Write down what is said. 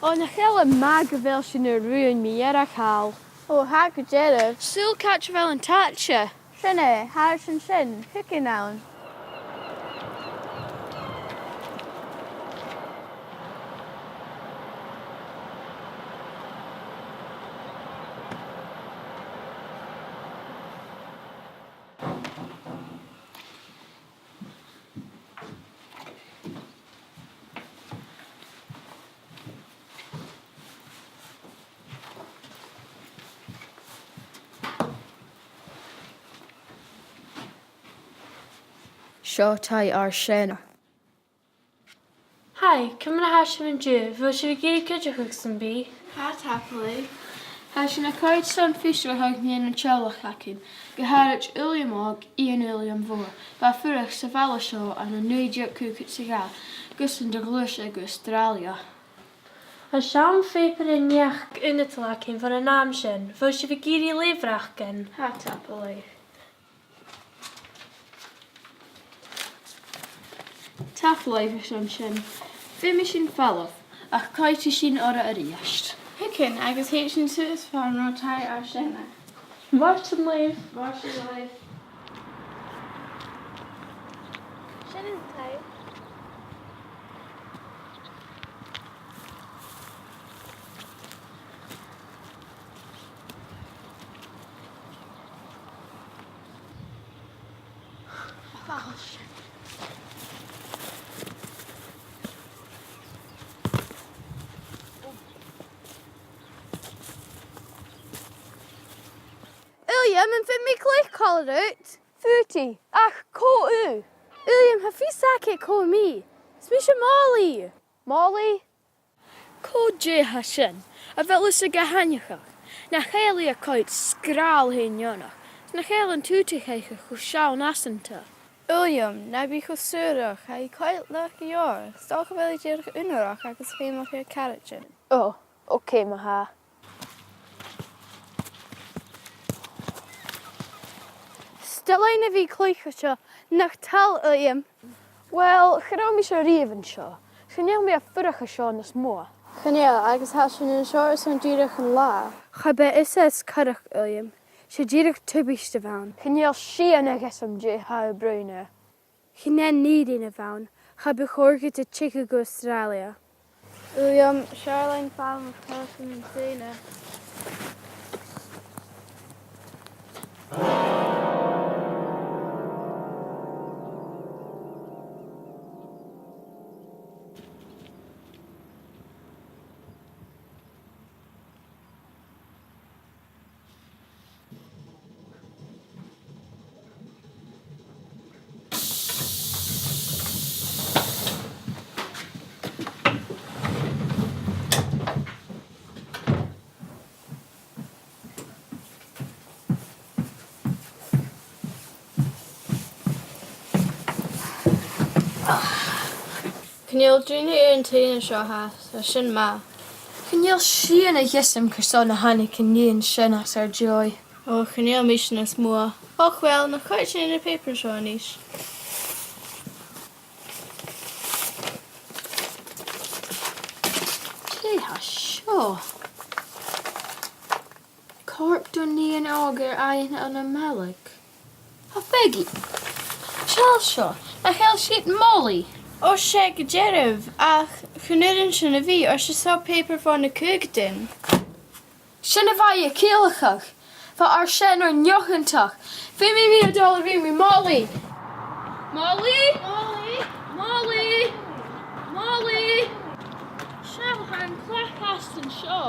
O, na chael y mag fel sy'n y rwy'n mi ar a chael. O, ha gyderaf. Sŵl catch fel yn tatcha. Sinne, har sin, hicin nawn. Seo tai ar sin. Hi, cymryd a hasio fy'n dŵr, fo si fi gyd i gydrych ag sy'n bi. Ha tapoli. Ha sy'n y coed son ffisio hag ni yn y tiolach acyn. Gyharach William og Ian William fo. Ba ffyrach sa fel o sio an y nwydiad cwcwt sy'n gael. Gysyn dy glwys ag Australia. A siam ffeipr yn iach yn y tylacyn fo'n y nam sy'n, fo si fi gyd i lyfrach gen. Ha tapoli. Taflai fy sy'n sy'n. Fe mi sy'n Falach, ac coed i sy'n ora yr iast. Hicin, agus heit sin sŵs fan o tai ar sinne. Mort yn lyf. Mor sy'n leif. Sinne tai. Falch. William, yn ffyn mi clic call it out. 30, ach co u. William, ha fi sac it call me. Smisha Molly. Molly? Co je ha sy'n, a fel ys y gahaniachach. Na chael i a coed sgral hyn ionach. Na chael yn tŵtich eich a chwsiawn asynta. William, na bi chwsyrach, ha I coet lach I o'r. Stalch fel I dirch unarach agus ffeimach i'r carachin. O, oce ma ha. Stelain na fi clic o sio, nach tal William. Wel, chyrraw mi sio rif yn sio. Chynniaw mi a ffyrach a sio nes mwa. Chynel, agus ha sy'n yn sior sy'n dirach yn la. Chabe ises carach William. Se dirach tybys dy fawn. Chynniaw si yn ag FilmG ha y brwyna. Chynel nid un y fawn. Chabe chorgyd y Chicago, Australia. William, Charlene Palmer person yn syna. Cynil, dwi'n yn tyn y sio ha, a sy'n ma. Chynniaw si yn y ysym cyrson a hannu cynni'n sy'n as ar joy. O, cynil mis yn ys mwa. Och, wel, na coet sy'n yn y paper sio anis. Te ha sio. Corp dwi'n ni yn auger ein yn y Mallaig. Ha begi. Sial sio, na chael sy'n Molly. O, se gyderaf, ach, chynnyrin sy'n y fi, o se so paper fan y cwgdyn. Sy'n y fai y cilachach. Fa ar sy'n o'r niochantach. Fe mi mi o dollar fi mi Molly. Molly? Molly! Molly! Molly! Sial ha'n clach ast yn sio.